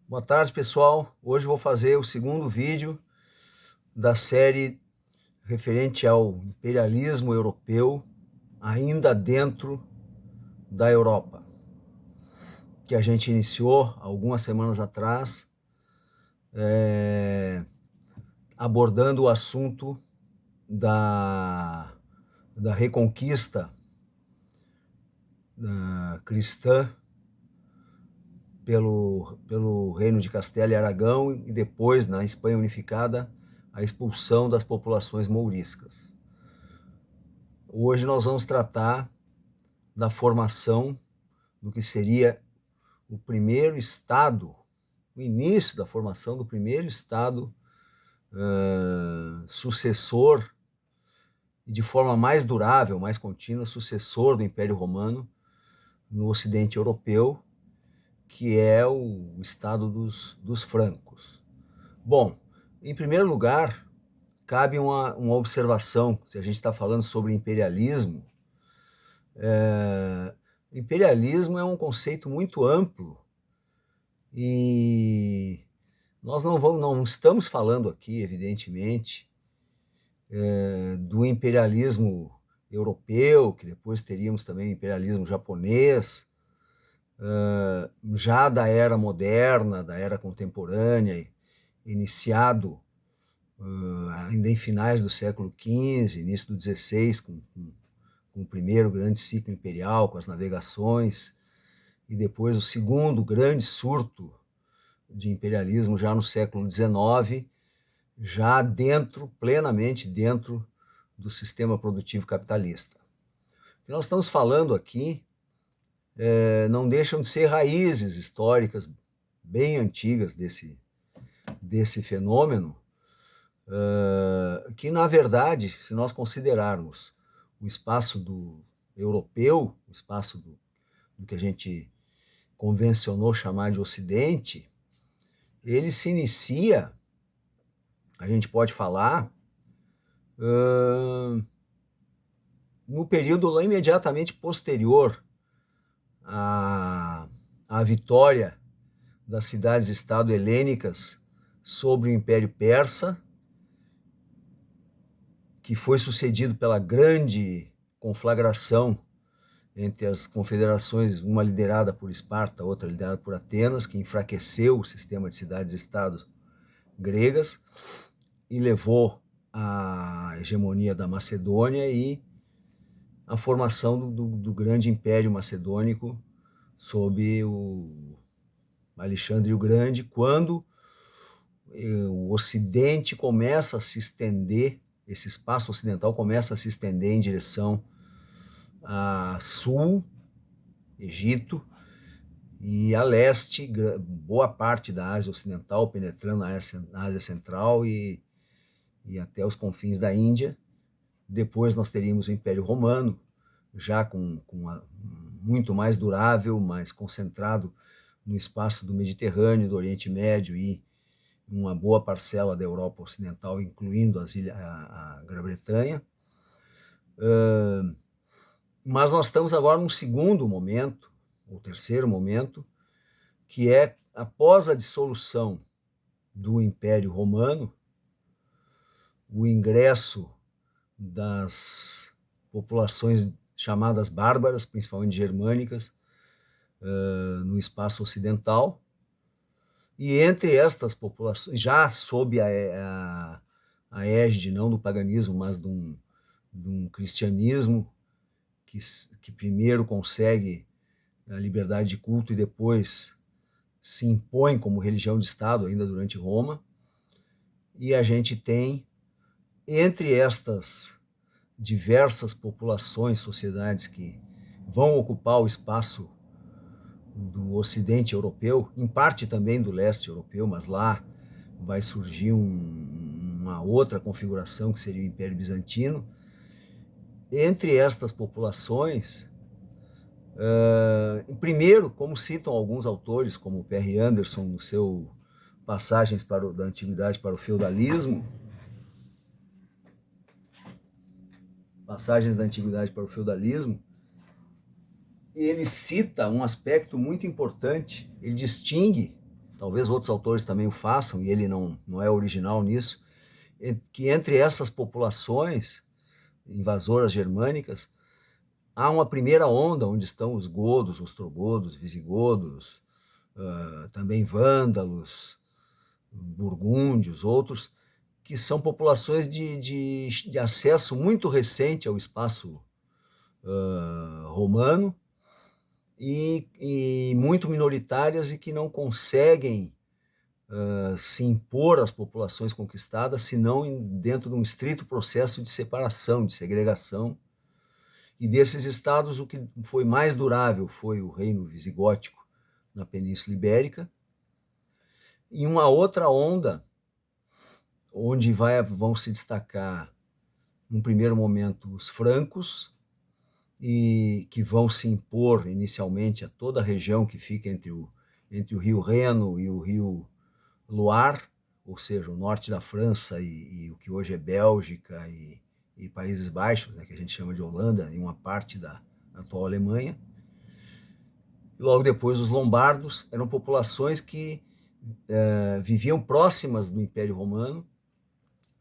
Boa tarde, pessoal. Hoje vou fazer o segundo vídeo da série referente ao imperialismo europeu, ainda dentro da Europa, que a gente iniciou algumas semanas atrás, abordando o assunto da reconquista cristã pelo Reino de Castela e Aragão e depois, na Espanha unificada, a expulsão das populações mouriscas. Hoje nós vamos tratar da formação do que seria o primeiro Estado, o início da formação do primeiro Estado sucessor e de forma mais durável, mais contínua, sucessor do Império Romano no Ocidente Europeu, que é o Estado dos francos. Bom, em primeiro lugar, cabe uma observação, se a gente está falando sobre imperialismo. Imperialismo é um conceito muito amplo e nós não estamos falando aqui, evidentemente, do imperialismo europeu, que depois teríamos também o imperialismo japonês, já da era moderna, da era contemporânea, iniciado ainda em finais do século XV, início do XVI, com o primeiro grande ciclo imperial, com as navegações, e depois o segundo grande surto de imperialismo já no século XIX, já plenamente dentro do sistema produtivo capitalista. O que nós estamos falando aqui não deixam de ser raízes históricas bem antigas desse fenômeno, que, na verdade, se nós considerarmos o espaço europeu, o espaço do que a gente convencionou chamar de Ocidente, ele se inicia, a gente pode falar, no período lá imediatamente posterior à vitória das cidades-estado helênicas sobre o Império Persa, que foi sucedido pela grande conflagração entre as confederações, uma liderada por Esparta, outra liderada por Atenas, que enfraqueceu o sistema de cidades-estados gregas e levou à hegemonia da Macedônia e a formação do grande império macedônico sob o Alexandre o Grande, quando o Ocidente começa a se estender, esse espaço ocidental começa a se estender em direção a sul, Egito, e a leste, boa parte da Ásia Ocidental, penetrando na Ásia Central e até os confins da Índia. Depois nós teríamos o Império Romano, já muito mais durável, mais concentrado no espaço do Mediterrâneo, do Oriente Médio e uma boa parcela da Europa Ocidental, incluindo a Grã-Bretanha. Mas nós estamos agora num segundo momento, ou terceiro momento, que é após a dissolução do Império Romano, o ingresso das populações chamadas bárbaras, principalmente germânicas, no espaço ocidental, e entre estas populações, já sob a égide não do paganismo, mas de um cristianismo que primeiro consegue a liberdade de culto e depois se impõe como religião de Estado ainda durante Roma, e a gente tem entre estas diversas populações, sociedades que vão ocupar o espaço do Ocidente europeu, em parte também do leste europeu, mas lá vai surgir uma outra configuração que seria o Império Bizantino. Entre estas populações, primeiro, como citam alguns autores, como Perry Anderson no seu Passagens da Antiguidade para o Feudalismo, Passagens da Antiguidade para o Feudalismo, ele cita um aspecto muito importante, ele distingue talvez outros autores também o façam, e ele não é original nisso, que entre essas populações invasoras germânicas, há uma primeira onda onde estão os godos, ostrogodos, visigodos, também vândalos, burgúndios, outros, que são populações de acesso muito recente ao espaço romano e muito minoritárias e que não conseguem se impor às populações conquistadas, senão dentro de um estrito processo de separação, de segregação. E desses estados, o que foi mais durável foi o reino visigótico na Península Ibérica. E uma outra onda, onde vão se destacar, num primeiro momento, os francos, e que vão se impor inicialmente a toda a região que fica entre o rio Reno e o rio Loire, ou seja, o norte da França e o que hoje é Bélgica e Países Baixos, né, que a gente chama de Holanda, e uma parte da atual Alemanha. E logo depois, os lombardos eram populações que viviam próximas do Império Romano,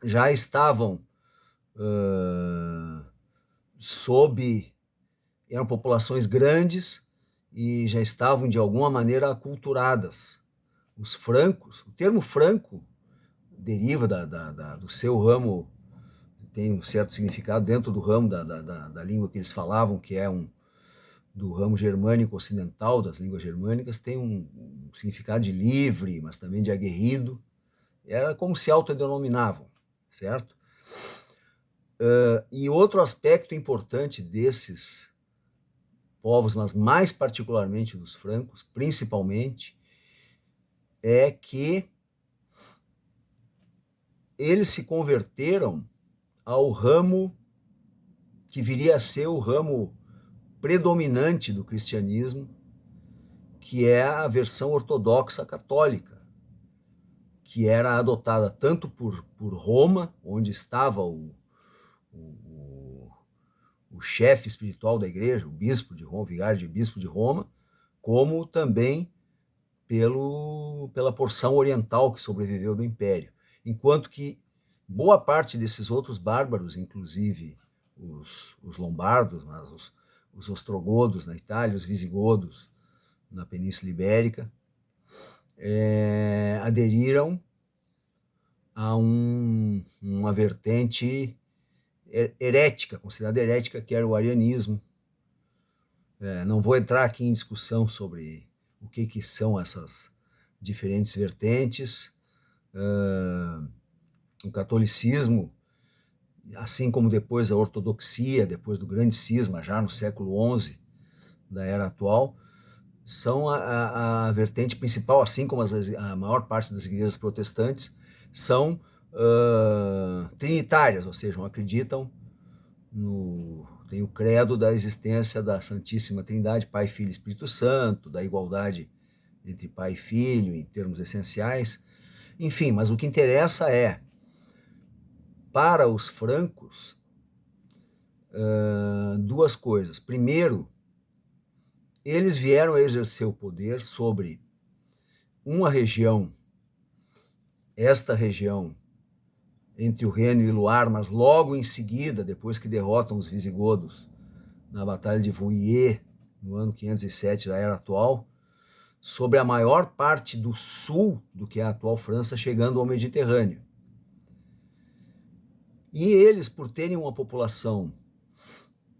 já estavam eram populações grandes e já estavam de alguma maneira aculturadas. Os francos, o termo franco deriva do seu ramo, tem um certo significado dentro do ramo da língua que eles falavam, que é do ramo germânico ocidental, das línguas germânicas, tem um significado de livre, mas também de aguerrido. Era como se autodenominavam, certo? E outro aspecto importante desses povos, mas mais particularmente dos francos, principalmente, é que eles se converteram ao ramo que viria a ser o ramo predominante do cristianismo, que é a versão ortodoxa católica, que era adotada tanto por Roma, onde estava o chefe espiritual da igreja, o bispo de Roma, o vigário de bispo de Roma, como também pela porção oriental que sobreviveu do Império. Enquanto que boa parte desses outros bárbaros, inclusive os lombardos, mas os ostrogodos na Itália, os visigodos na Península Ibérica, aderiram a uma vertente herética, considerada herética, que era o arianismo. Não vou entrar aqui em discussão sobre o que são essas diferentes vertentes. O catolicismo, assim como depois a ortodoxia, depois do grande cisma, já no século XI da era atual, são a vertente principal, assim como a maior parte das igrejas protestantes, são trinitárias, ou seja, acreditam tem o credo da existência da Santíssima Trindade, Pai, Filho e Espírito Santo, da igualdade entre Pai e Filho em termos essenciais. Enfim, mas o que interessa é, para os francos, duas coisas. Primeiro, eles vieram a exercer o poder sobre uma região, esta região entre o Reno e o Loire, mas logo em seguida, depois que derrotam os visigodos na Batalha de Vouillé, no ano 507 da era atual, sobre a maior parte do sul do que é a atual França, chegando ao Mediterrâneo. E eles, por terem uma população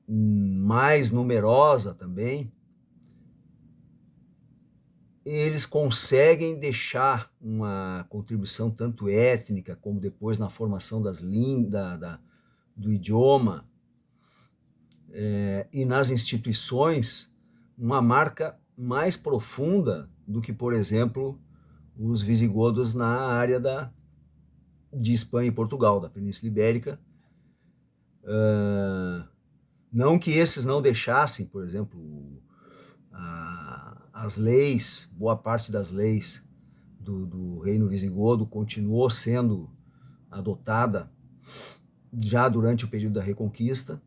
mais numerosa também, eles conseguem deixar uma contribuição tanto étnica como depois na formação das do idioma e nas instituições, uma marca mais profunda do que, por exemplo, os visigodos na área de Espanha e Portugal, da Península Ibérica. Não que esses não deixassem, por exemplo, as leis, boa parte das leis do reino visigodo continuou sendo adotada já durante o período da Reconquista,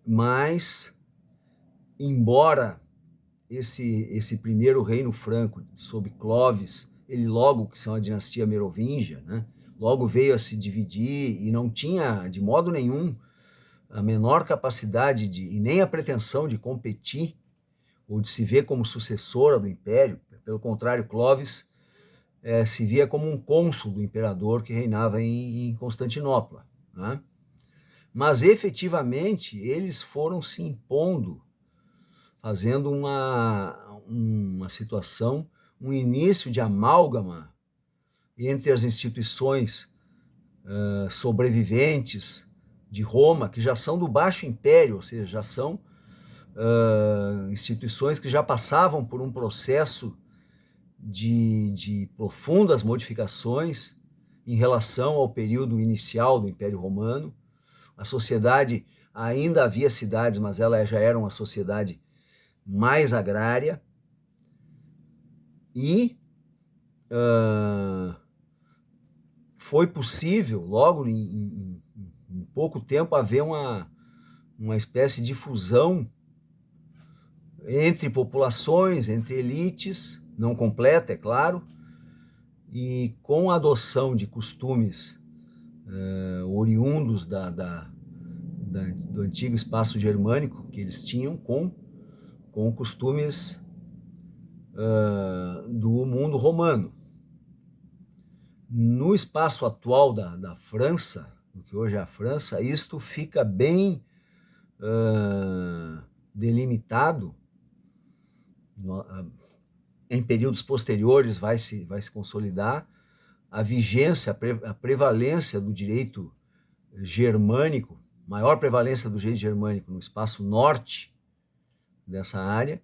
mas, embora esse primeiro reino franco, sob Clovis, ele logo, que são a dinastia merovingia, né, logo veio a se dividir e não tinha, de modo nenhum, a menor capacidade e nem a pretensão de competir ou de se ver como sucessora do império. Pelo contrário, Clovis se via como um cônsul do imperador que reinava em Constantinopla, né? Mas efetivamente eles foram se impondo, fazendo uma situação, um início de amálgama entre as instituições sobreviventes de Roma, que já são do Baixo Império, ou seja, já são instituições que já passavam por um processo de profundas modificações em relação ao período inicial do Império Romano. A sociedade, ainda havia cidades, mas ela já era uma sociedade mais agrária, e foi possível, logo em pouco tempo, haver uma espécie de fusão entre populações, entre elites, não completa, é claro, e com a adoção de costumes oriundos do antigo espaço germânico que eles tinham, com costumes do mundo romano. No espaço atual da França, do que hoje é a França, isto fica bem delimitado. Em períodos posteriores vai se consolidar a vigência, a prevalência do direito germânico, maior prevalência do direito germânico no espaço norte dessa área,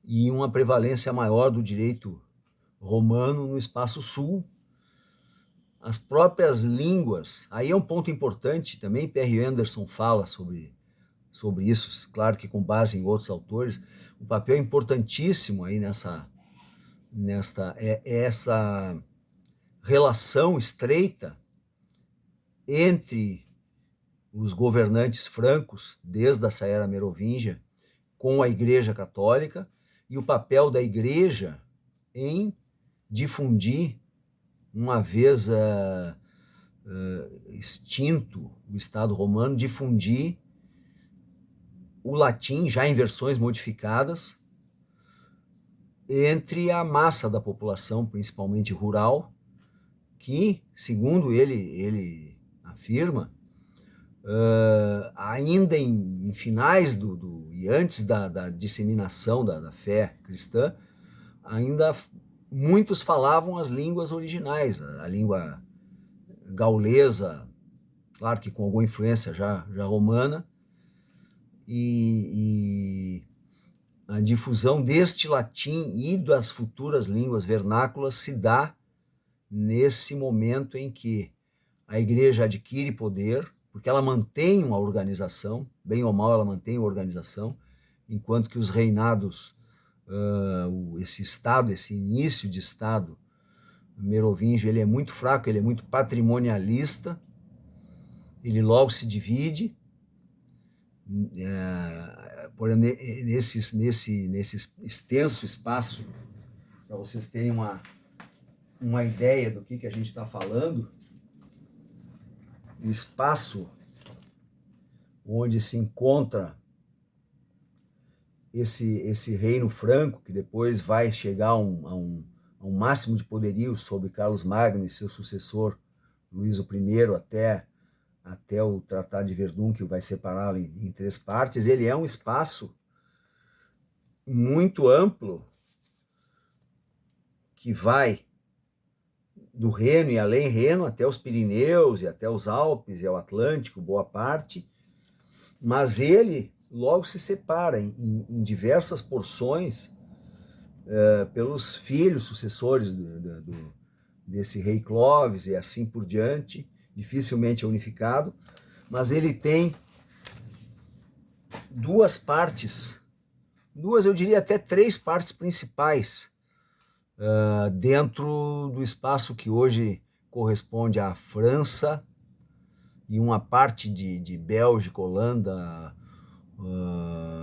e uma prevalência maior do direito romano no espaço sul. As próprias línguas, aí é um ponto importante, também Perry Anderson fala sobre isso, claro que com base em outros autores, um papel importantíssimo aí essa relação estreita entre os governantes francos, desde essa era merovingia, com a Igreja Católica, e o papel da Igreja em difundir, uma vez extinto o Estado romano, difundir o latim, já em versões modificadas, entre a massa da população, principalmente rural, que, segundo ele afirma, ainda em finais e antes da disseminação da fé cristã, ainda muitos falavam as línguas originais, a língua gaulesa, claro que com alguma influência já romana, e a difusão deste latim e das futuras línguas vernáculas se dá nesse momento em que a igreja adquire poder, porque ela mantém uma organização, bem ou mal ela mantém a organização, enquanto que os reinados, esse Estado, esse início de Estado merovingio, ele é muito fraco, ele é muito patrimonialista, ele logo se divide, nesse extenso espaço, para vocês terem uma ideia do que a gente está falando, o espaço onde se encontra esse reino franco, que depois vai chegar a um máximo de poderio sobre Carlos Magno e seu sucessor, Luís I, até o Tratado de Verdun, que vai separá-lo em 3 partes. Ele é um espaço muito amplo, que vai do Reno e além Reno até os Pirineus e até os Alpes e ao Atlântico, boa parte, mas ele logo se separa em diversas porções pelos filhos sucessores desse rei Clovis e assim por diante, dificilmente é unificado, mas ele tem 2 partes, eu diria até 3 partes principais dentro do espaço que hoje corresponde à França e uma parte de Bélgica, Holanda,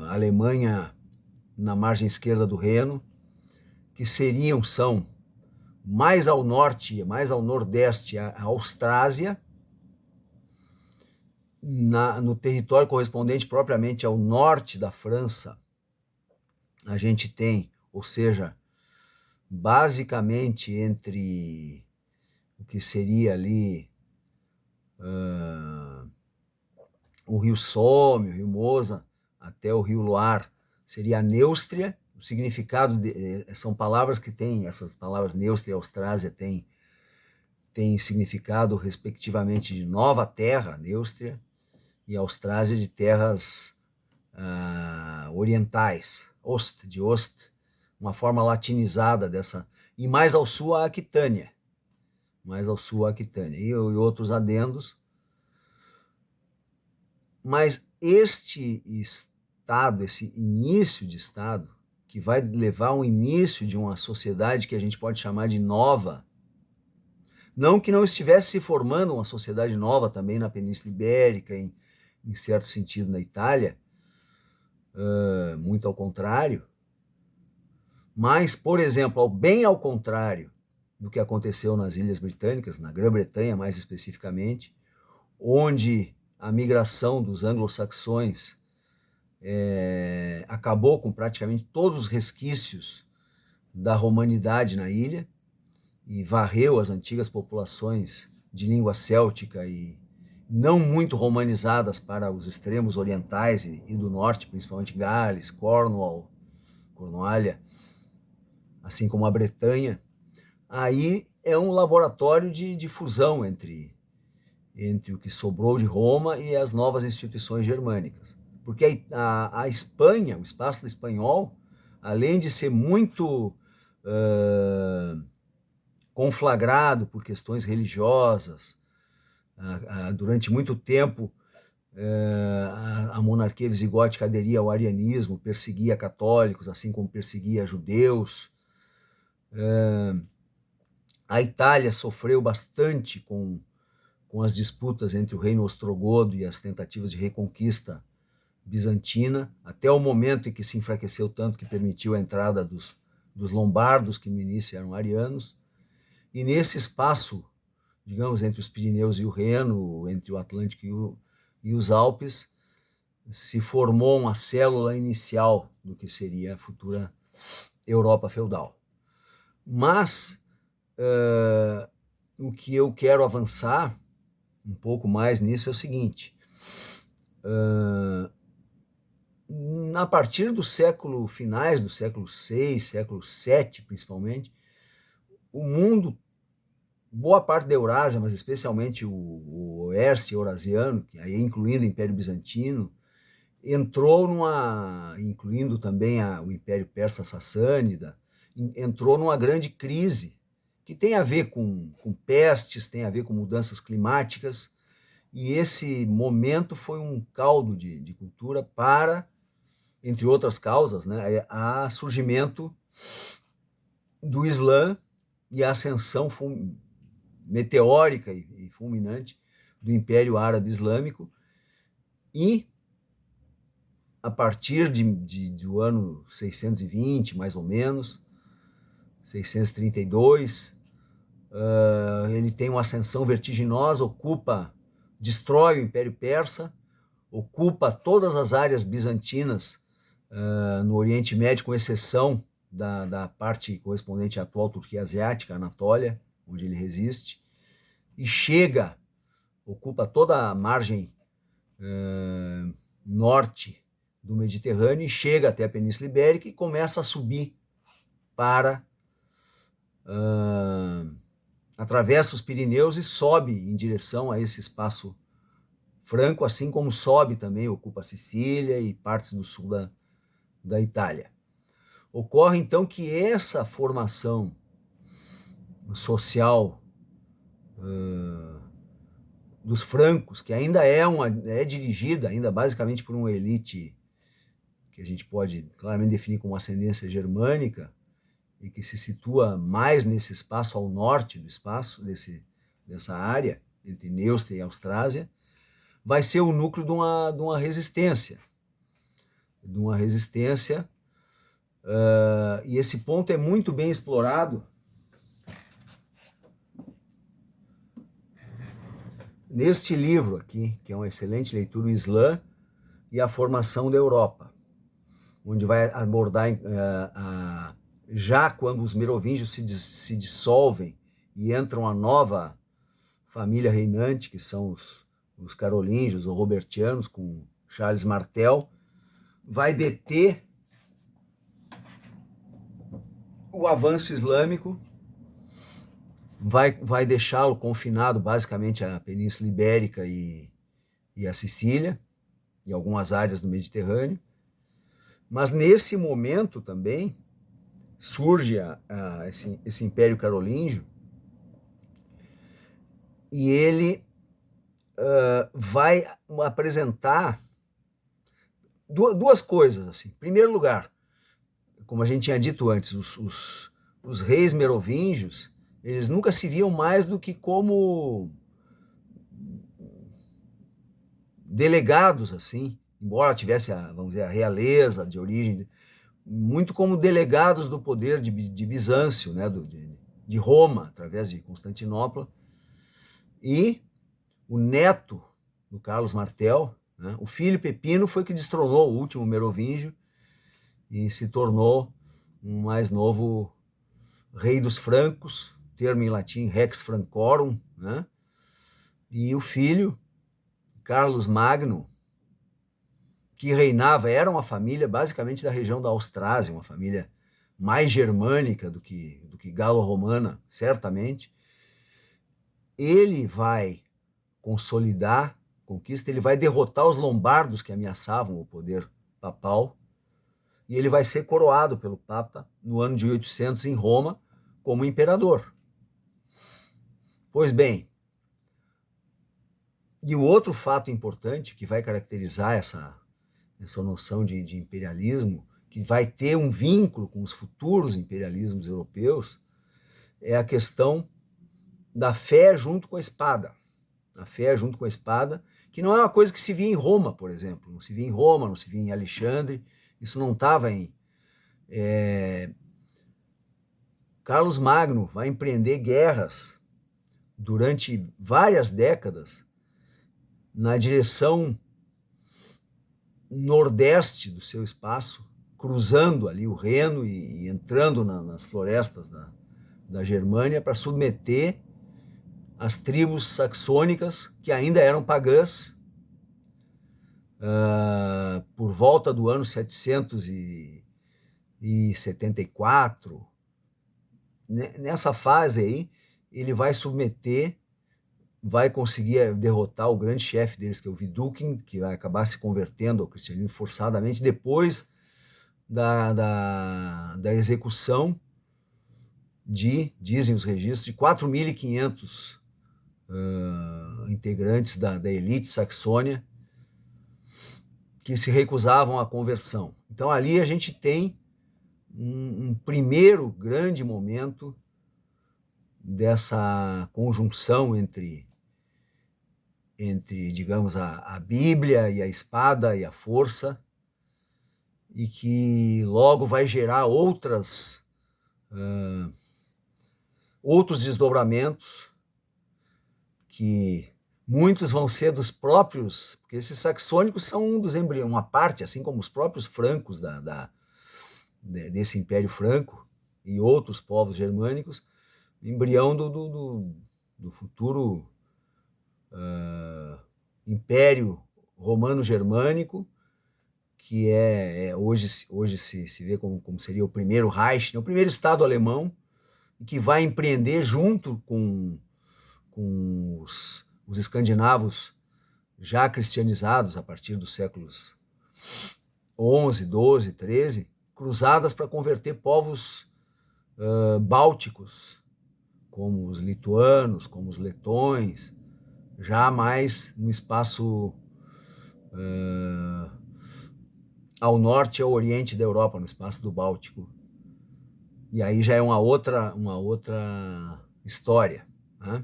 Alemanha na margem esquerda do Reno, que são mais ao norte, mais ao nordeste, a Austrásia, no território correspondente propriamente ao norte da França, a gente tem, ou seja, basicamente entre o que seria ali o rio Somme, o rio Mosa, até o rio Loire, seria a Neustria. O significado são palavras que têm, essas palavras Neustria e Austrásia têm significado respectivamente de nova terra, Neustria, e Austrásia de terras orientais, de Ost, uma forma latinizada dessa, e mais ao sul a Aquitânia, e outros adendos. Mas este Estado, esse início de Estado, que vai levar ao início de uma sociedade que a gente pode chamar de nova, não que não estivesse se formando uma sociedade nova também na Península Ibérica, em certo sentido na Itália, muito ao contrário, mas, por exemplo, bem ao contrário do que aconteceu nas Ilhas Britânicas, na Grã-Bretanha mais especificamente, onde a migração dos anglo-saxões acabou com praticamente todos os resquícios da romanidade na ilha e varreu as antigas populações de língua céltica e não muito romanizadas para os extremos orientais e do norte, principalmente Gales, Cornualha, assim como a Bretanha. Aí é um laboratório de fusão entre o que sobrou de Roma e as novas instituições germânicas. Porque a Espanha, o espaço espanhol, além de ser muito conflagrado por questões religiosas, durante muito tempo a monarquia visigótica aderia ao arianismo, perseguia católicos, assim como perseguia judeus. A Itália sofreu bastante com as disputas entre o reino ostrogodo e as tentativas de reconquista bizantina, até o momento em que se enfraqueceu tanto que permitiu a entrada dos lombardos, que no início eram arianos. E nesse espaço, digamos, entre os Pirineus e o Reno, entre o Atlântico e os Alpes, se formou uma célula inicial do que seria a futura Europa feudal. Mas o que eu quero avançar um pouco mais nisso é o seguinte: a partir do finais do século VI, século VII principalmente, o mundo, boa parte da Eurásia, mas especialmente o oeste eurasiano, que aí incluindo o Império Bizantino, entrou incluindo também o Império Persa Sassânida, entrou numa grande crise que tem a ver com pestes, tem a ver com mudanças climáticas, e esse momento foi um caldo de cultura para, entre outras causas, né, a surgimento do Islã e a ascensão meteórica e fulminante do Império Árabe Islâmico. E a partir do ano 620, mais ou menos, 632, ele tem uma ascensão vertiginosa, destrói o Império Persa, ocupa todas as áreas bizantinas no Oriente Médio, com exceção da parte correspondente à atual Turquia Asiática, Anatólia, onde ele resiste, e ocupa toda a margem norte do Mediterrâneo e chega até a Península Ibérica e começa a subir atravessa os Pirineus e sobe em direção a esse espaço franco, assim como sobe também, ocupa a Sicília e partes do sul da Itália. Ocorre então que essa formação social dos francos, que ainda é dirigida ainda basicamente por uma elite que a gente pode claramente definir como ascendência germânica e que se situa mais nesse espaço ao norte do espaço, dessa área, entre Neustria e Austrásia, vai ser o núcleo de uma resistência E esse ponto é muito bem explorado neste livro aqui, que é uma excelente leitura, o Islã e a Formação da Europa, onde vai abordar já quando os merovingios se dissolvem e entram a nova família reinante, que são os carolíngios ou robertianos, com Charles Martel, vai deter o avanço islâmico, vai deixá-lo confinado basicamente à Península Ibérica e a Sicília, e algumas áreas do Mediterrâneo. Mas nesse momento também surge esse Império Carolíngio, e ele vai apresentar duas coisas. Assim. Em primeiro lugar, como a gente tinha dito antes, os reis merovingios, eles nunca se viam mais do que como delegados, assim, embora tivesse, vamos dizer, a realeza de origem, muito como delegados do poder de Bizâncio, né, de Roma, através de Constantinopla. E o neto do Carlos Martel, né, o filho Pepino, foi que destronou o último merovingio e se tornou um mais novo rei dos francos, termo em latim Rex Francorum, né? E o filho, Carlos Magno, que reinava, era uma família basicamente da região da Austrásia, uma família mais germânica do que galo-romana, certamente. Ele vai consolidar a conquista, ele vai derrotar os lombardos que ameaçavam o poder papal, e ele vai ser coroado pelo Papa no ano de 800 em Roma como imperador. Pois bem, e o outro fato importante que vai caracterizar essa noção de imperialismo, que vai ter um vínculo com os futuros imperialismos europeus, é a questão da fé junto com a espada. A fé junto com a espada, que não é uma coisa que se via em Roma, por exemplo. Não se via em Roma, não se via em Alexandre, isso não estava em... Carlos Magno vai empreender guerras durante várias décadas na direção nordeste do seu espaço, cruzando ali o Reno e entrando nas florestas da Germânia para submeter as tribos saxônicas, que ainda eram pagãs, por volta do ano 774. Nessa fase aí, ele vai submeter, vai conseguir derrotar o grande chefe deles, que é o Vidukhin, que vai acabar se convertendo ao cristianismo forçadamente, depois da execução dizem os registros, de 4.500 integrantes da elite saxônia que se recusavam à conversão. Então ali a gente tem um primeiro grande momento dessa conjunção entre digamos, a Bíblia e a espada e a força, e que logo vai gerar outros desdobramentos, que muitos vão ser dos próprios, porque esses saxônicos são um dos embriões, uma parte, assim como os próprios francos desse Império Franco e outros povos germânicos, embrião do futuro Império Romano-Germânico, que hoje se vê como seria o primeiro Reich, né, o primeiro Estado alemão, que vai empreender junto com os escandinavos já cristianizados a partir dos séculos 11, 12, 13, cruzadas para converter povos bálticos, como os lituanos, como os letões, já mais no espaço ao norte e ao oriente da Europa, no espaço do Báltico. E aí já é uma outra história, né?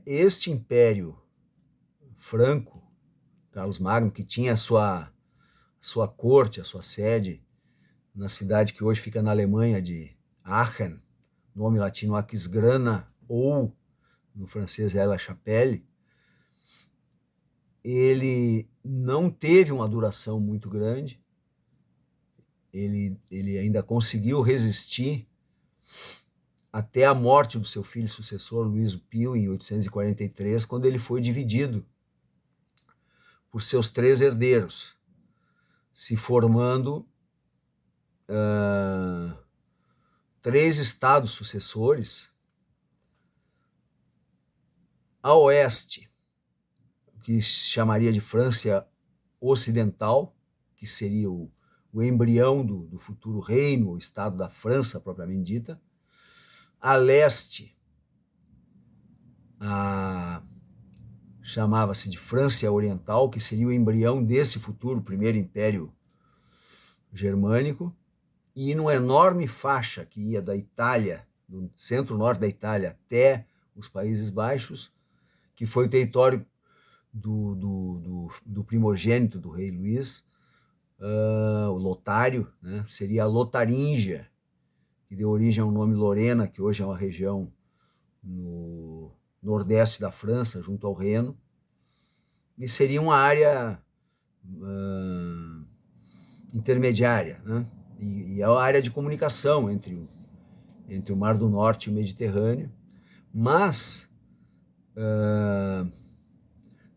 Este Império Franco, Carlos Magno, que tinha a sua sua corte, a sua sede, na cidade que hoje fica na Alemanha, de Aachen, nome latino Aquisgrana, ou no francês La Chapelle, ele não teve uma duração muito grande, ele ainda conseguiu resistir até a morte do seu filho sucessor, Luís o Pio, em 843, quando ele foi dividido por seus 3 herdeiros, se formando 3 estados sucessores. A oeste, que se chamaria de França Ocidental, que seria o embrião do futuro reino, o estado da França propriamente dita. A leste, chamava-se de França Oriental, que seria o embrião desse futuro primeiro império germânico, e numa enorme faixa que ia da Itália, do centro-norte da Itália, até os Países Baixos, que foi o território do primogênito do rei Luís, o Lotário, né? Seria a Lotaríngia, que deu origem ao nome Lorena, que hoje é uma região no nordeste da França, junto ao Reno, e seria uma área intermediária, né? E é a área de comunicação entre o Mar do Norte e o Mediterrâneo. Mas,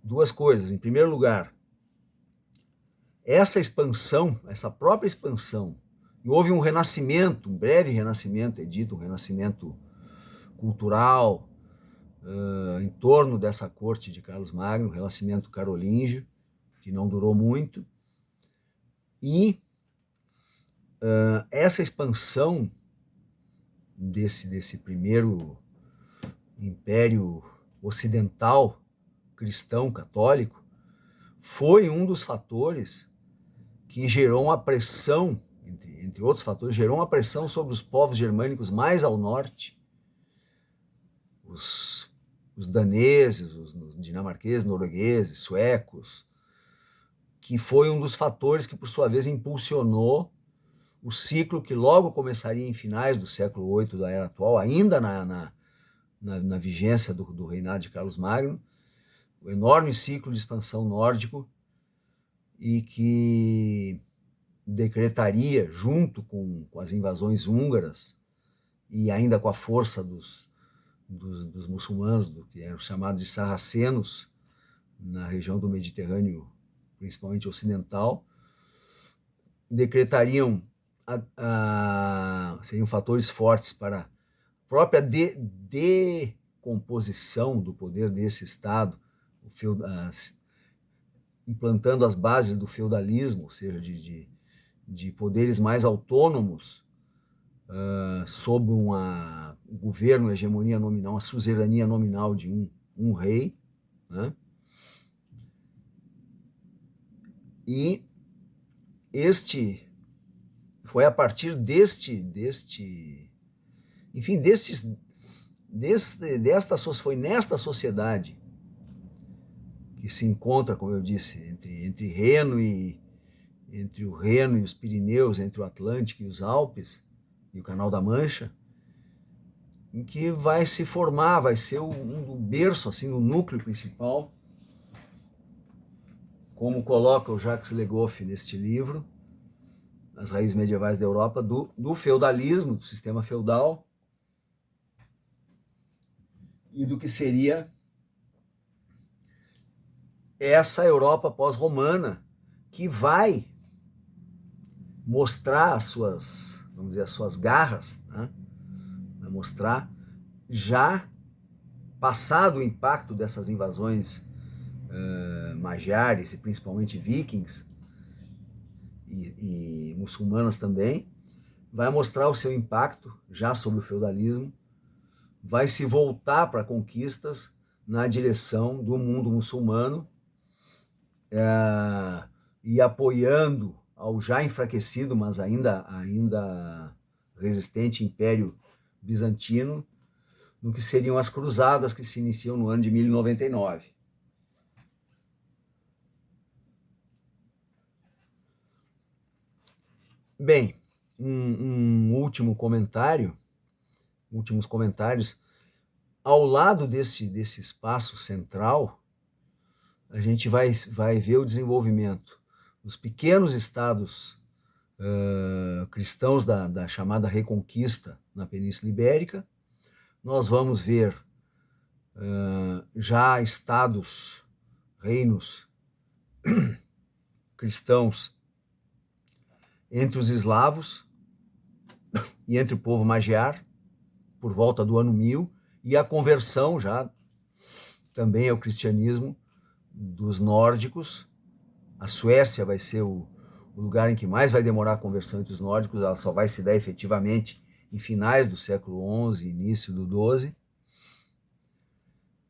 duas coisas. Em primeiro lugar, essa expansão, essa própria expansão, e houve um renascimento, um breve renascimento, é dito, um renascimento cultural em torno dessa corte de Carlos Magno, um renascimento carolíngio, que não durou muito, e essa expansão desse primeiro império ocidental cristão católico foi um dos fatores que gerou uma pressão, entre outros fatores, gerou uma pressão sobre os povos germânicos mais ao norte, os daneses, os dinamarqueses, noruegueses, suecos, que foi um dos fatores que, por sua vez, impulsionou o ciclo que logo começaria em finais do século VIII da Era Atual, ainda na vigência do reinado de Carlos Magno, o enorme ciclo de expansão nórdico, e que decretaria, junto com as invasões húngaras e ainda com a força dos muçulmanos, que eram chamados de sarracenos, na região do Mediterrâneo, principalmente ocidental, decretariam seriam fatores fortes para a própria decomposição do poder desse Estado, implantando as bases do feudalismo, ou seja, de poderes mais autônomos sob um governo, uma hegemonia nominal, uma suzerania nominal de um rei, né? E foi a partir foi nesta sociedade que se encontra, como eu disse, entre o Reno e os Pirineus, entre o Atlântico e os Alpes e o Canal da Mancha, em que vai se formar, vai ser um berço, assim, o núcleo principal, como coloca o Jacques Le Goff neste livro, As Raízes Medievais da Europa, do feudalismo, do sistema feudal, e do que seria essa Europa pós-romana, que vai mostrar as suas garras, né? Vai mostrar, já passado o impacto dessas invasões magiares e principalmente vikings e muçulmanas também, vai mostrar o seu impacto já sobre o feudalismo, vai se voltar para conquistas na direção do mundo muçulmano, e apoiando ao já enfraquecido, mas ainda resistente Império Bizantino, no que seriam as cruzadas que se iniciam no ano de 1099. Bem, um último comentário, últimos comentários. Ao lado desse espaço central, a gente vai ver o desenvolvimento dos pequenos estados cristãos da chamada Reconquista na Península Ibérica. Nós vamos ver já estados, reinos cristãos entre os eslavos e entre o povo magiar, por volta do ano 1000, e a conversão já também ao cristianismo dos nórdicos. A Suécia vai ser o lugar em que mais vai demorar a conversão entre os nórdicos, ela só vai se dar efetivamente em finais do século XI, início do XII.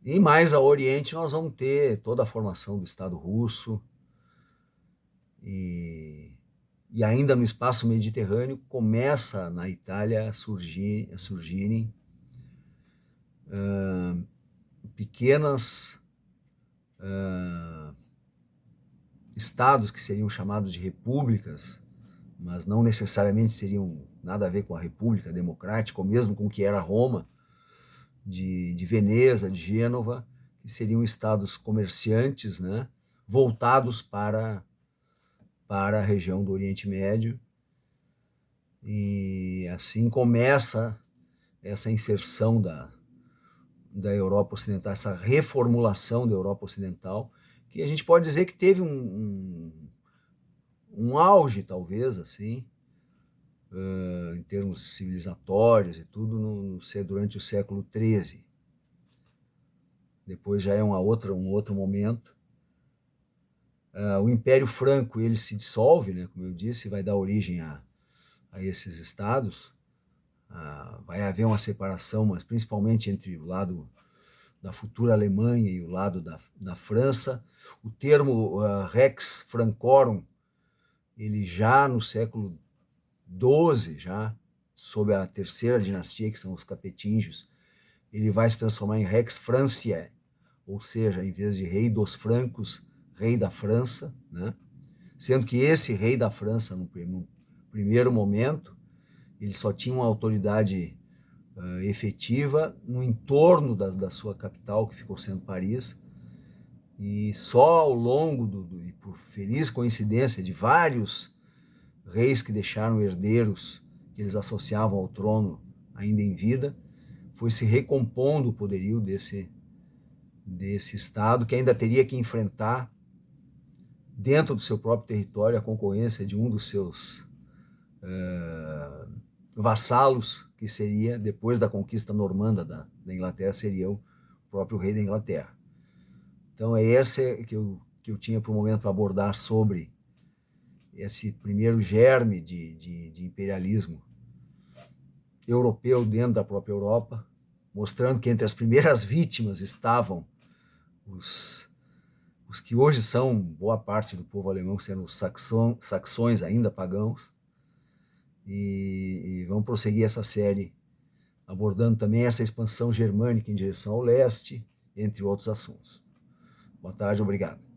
E mais ao Oriente nós vamos ter toda a formação do Estado russo, e ainda no espaço mediterrâneo começa na Itália a surgirem pequenas estados que seriam chamados de repúblicas, mas não necessariamente teriam nada a ver com a república democrática, ou mesmo com o que era Roma, de Veneza, de Gênova, que seriam estados comerciantes, né, voltados para a região do Oriente Médio. E assim começa essa inserção da Europa Ocidental, essa reformulação da Europa Ocidental, que a gente pode dizer que teve um auge, talvez, assim, em termos civilizatórios e tudo, durante o século XIII. Depois já é um outro momento. O Império Franco ele se dissolve, né, como eu disse, vai dar origem a esses estados. Vai haver uma separação, mas principalmente entre o lado da futura Alemanha e o lado da França. O termo Rex Francorum, ele já no século XII, já sob a terceira dinastia, que são os capetingios, ele vai se transformar em Rex Franciae, ou seja, em vez de rei dos francos, rei da França, né? Sendo que esse rei da França, no primeiro momento, ele só tinha uma autoridade efetiva no entorno da sua capital, que ficou sendo Paris, e só ao longo e por feliz coincidência de vários reis que deixaram herdeiros que eles associavam ao trono ainda em vida, foi se recompondo o poderio desse Estado, que ainda teria que enfrentar, dentro do seu próprio território, a concorrência de um dos seus vassalos, que seria, depois da conquista normanda da Inglaterra, seria o próprio rei da Inglaterra. Então é esse que eu tinha para o momento para abordar sobre esse primeiro germe de imperialismo europeu dentro da própria Europa, mostrando que entre as primeiras vítimas estavam os que hoje são boa parte do povo alemão, sendo os saxões ainda pagãos. E vamos prosseguir essa série abordando também essa expansão germânica em direção ao leste, entre outros assuntos. Boa tarde, obrigado.